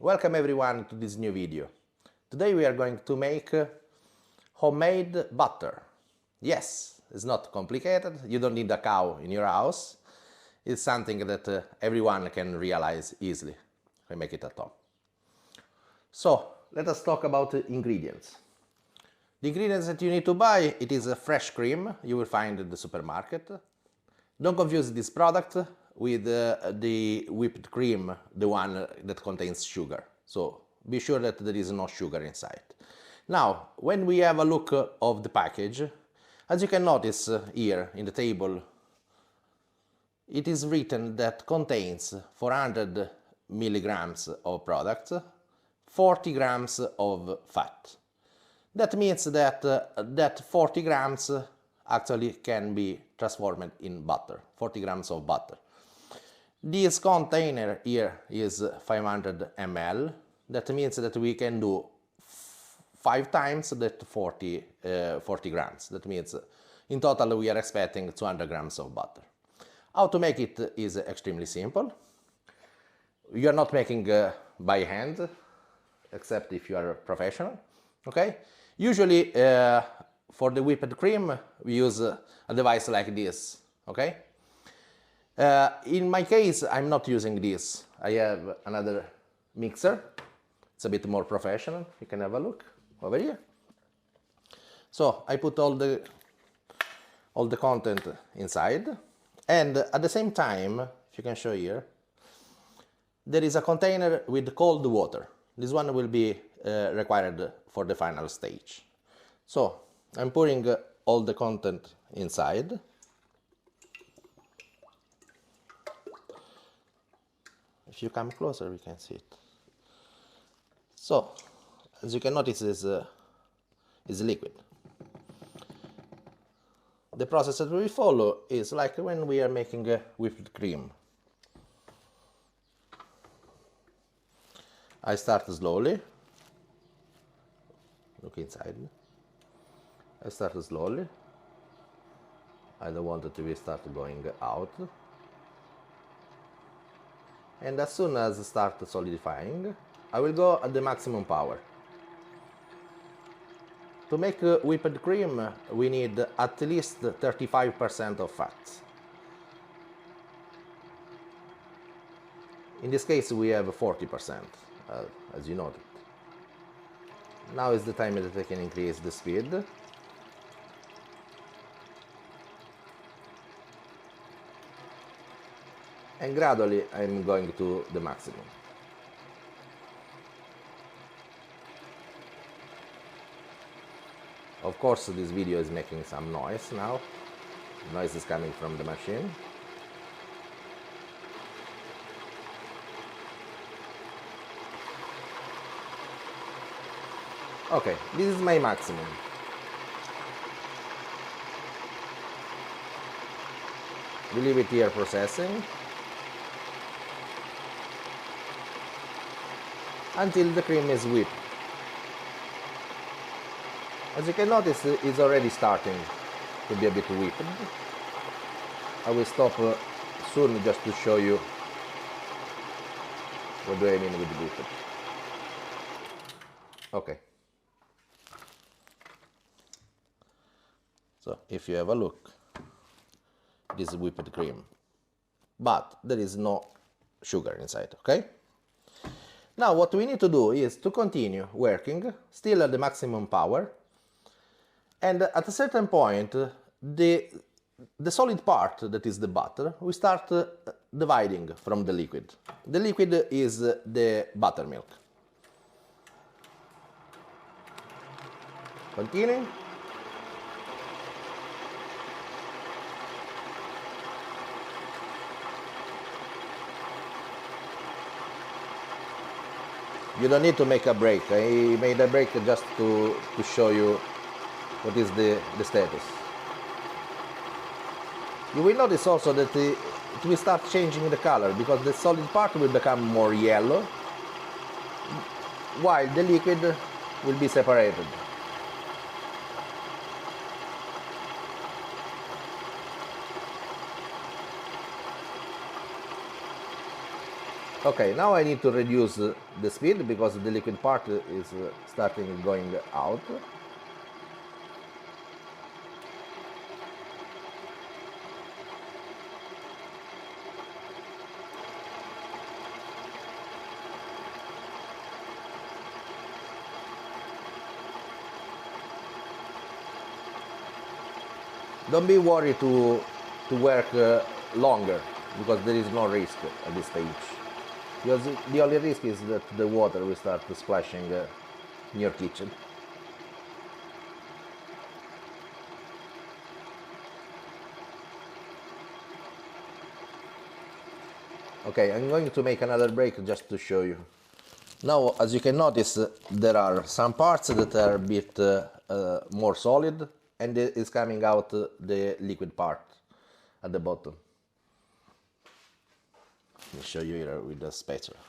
Welcome everyone to this new video. Today we are going to make homemade butter. Yes, it's not complicated, you don't need a cow in your house. It's something that everyone can realize easily if I make it at home. So, let us talk about the ingredients. The ingredients that you need to buy, it is a fresh cream you will find in the supermarket. Don't confuse this product with the whipped cream, the one that contains sugar. So be sure that there is no sugar inside. Now, when we have a look of the package, as you can notice here in the table, it is written that contains 400 milligrams of product, 40 grams of fat. That means that that 40 grams actually can be transformed in butter, 40 grams of butter. This container here is 500 ml. That means that we can do 5 times that 40 grams. That means in total we are expecting 200 grams of butter. How to make it is extremely simple. You are not making by hand, except if you are a professional. Okay? Usually for the whipped cream we use a device like this. Okay? In my case, I'm not using this. I have another mixer. It's a bit more professional. You can have a look over here. So I put all the content inside, and at the same time, if you can show here, there is a container with cold water. This one will be required for the final stage. So I'm pouring all the content inside. If you come closer, we can see it. So, as you can notice, is liquid. The process that we follow is like when we are making a whipped cream. I start slowly. Look inside. I start slowly. I don't want it to start going out. And as soon as it starts solidifying, I will go at the maximum power. To make whipped cream, we need at least 35% of fat. In this case, we have 40%, as you noted. Now is the time that I can increase the speed. And gradually I'm going to the maximum. Of course, this video is making some noise now. The noise is coming from the machine. Okay, this is my maximum. We leave it here processing until the cream is whipped. As you can notice, it's already starting to be a bit whipped. I will stop soon just to show you what do I mean with whipped. Okay. So if you have a look, this is whipped cream, but there is no sugar inside, okay? Now what we need to do is to continue working, still at the maximum power, and at a certain point, the solid part, that is the butter, we start dividing from the liquid. The liquid is the buttermilk. Continue. You don't need to make a break. I made a break just to show you what is the status. You will notice also that it will start changing the color because the solid part will become more yellow while the liquid will be separated. Okay, now I need to reduce the speed because the liquid part is starting going out. Don't be worried to work longer because there is no risk at this stage. Because the only risk is that the water will start splashing in your kitchen. Okay, I'm going to make another break just to show you. Now, as you can notice, there are some parts that are a bit more solid, and it is coming out the liquid part at the bottom. Let me show you here with the spatula.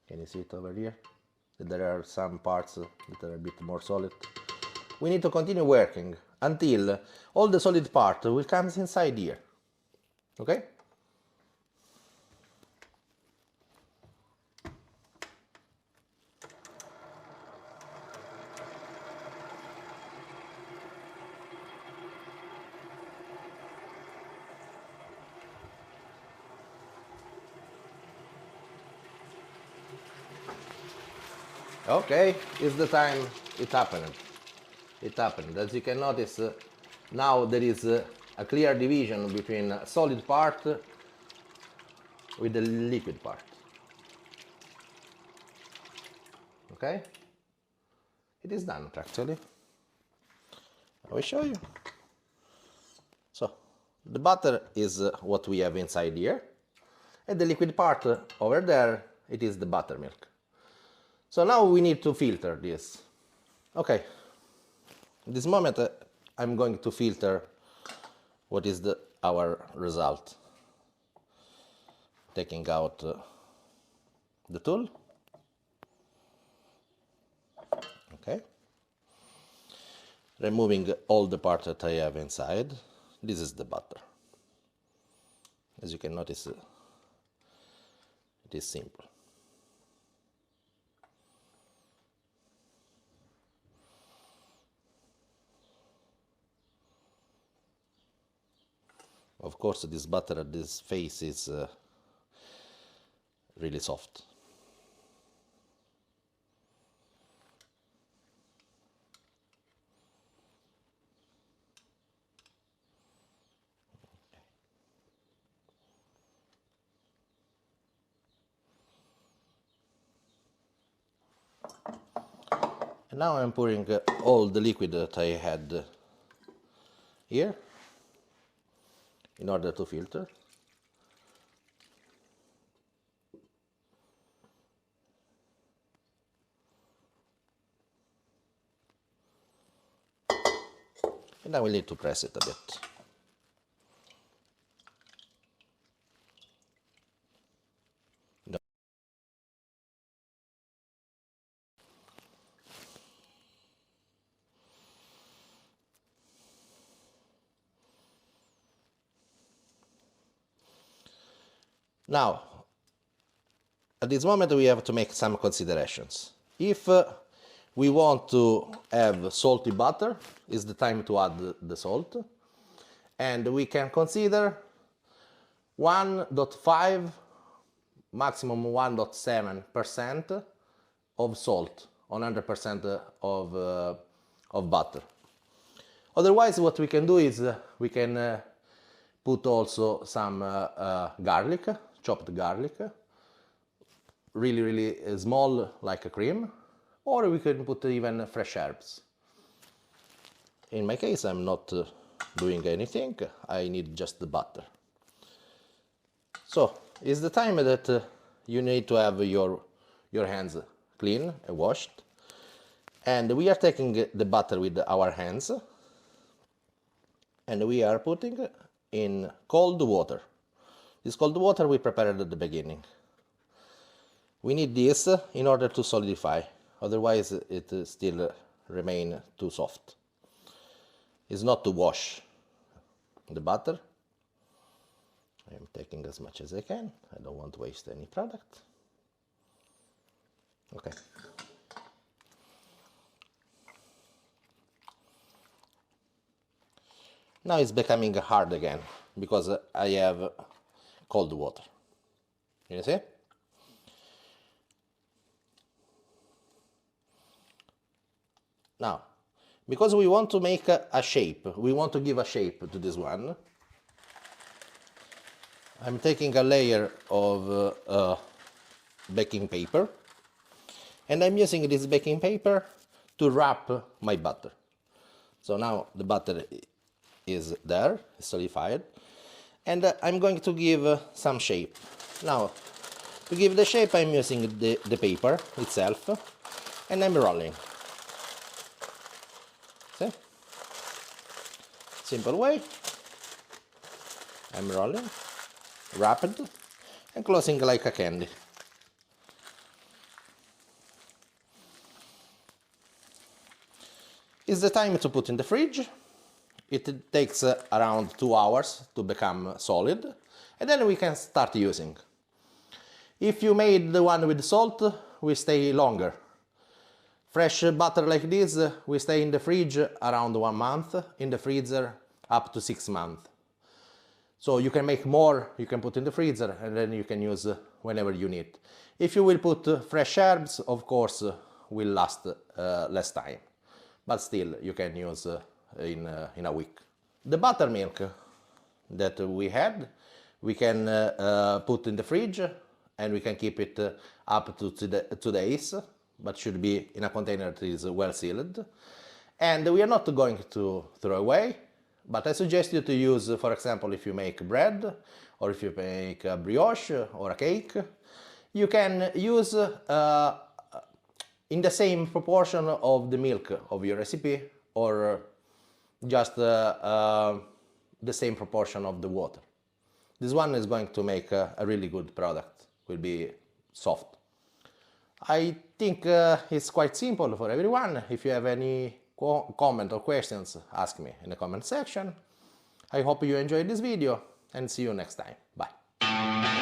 Can you see it over here? There are some parts that are a bit more solid. We need to continue working until all the solid part will come inside here. Okay? Okay, it's the time it happened. It happened. As you can notice, now there is a clear division between solid part with the liquid part. Okay? It is done actually. I will show you. So, the butter is what we have inside here, and the liquid part over there, it is the buttermilk. So now we need to filter this. Okay, in this moment I'm going to filter what is our result. Taking out the tool. Okay. Removing all the part that I have inside. This is the butter. As you can notice, it is simple. Of course, this butter at this face is really soft. And now I'm pouring all the liquid that I had here in order to filter. And I will need to press it a bit. Now, at this moment we have to make some considerations. If we want to have salty butter, it's the time to add the salt. And we can consider 1.5, maximum 1.7% of salt on 100% of butter. Otherwise, what we can do is we can put also some garlic, chopped garlic, really small like a cream, or we can put even fresh herbs. In my case, I'm not doing anything, I need just the butter. So, it's the time that you need to have your hands clean and washed. And we are taking the butter with our hands and we are putting in cold water. This cold water we prepared at the beginning. We need this in order to solidify, otherwise it still remain too soft. It's not to wash the butter. I'm I'm taking as much as I can. I don't want to waste any product. Okay. Now it's becoming hard again because I have cold water. You see? Now, because we want to make a shape, we want to give a shape to this one, I'm taking a layer of baking paper, and I'm using this baking paper to wrap my butter. So now the butter is there, solidified, and I'm going to give some shape. Now, to give the shape, I'm using the paper itself, and I'm rolling. See? Simple way. I'm rolling, wrapped, and closing like a candy. It's the time to put in the fridge. It takes around 2 hours to become solid, and then we can start using. If you made the one with salt, we stay longer. Fresh butter like this, we stay in the fridge around 1 month, in the freezer up to 6 months. So you can make more, you can put in the freezer, and then you can use whenever you need. If you will put fresh herbs, of course, will last less time. But still, you can use in a week. The buttermilk that we had, we can put in the fridge, and we can keep it up to 2 days, but should be in a container that is well sealed. And we are not going to throw away, but I suggest you to use, for example, if you make bread, or if you make a brioche or a cake, you can use in the same proportion of the milk of your recipe, or just the same proportion of the water. This one is going to make a really good product, will be soft. I think it's quite simple for everyone. If you have any comment or questions, ask me in the comment section. I hope you enjoyed this video, and see you next time. Bye.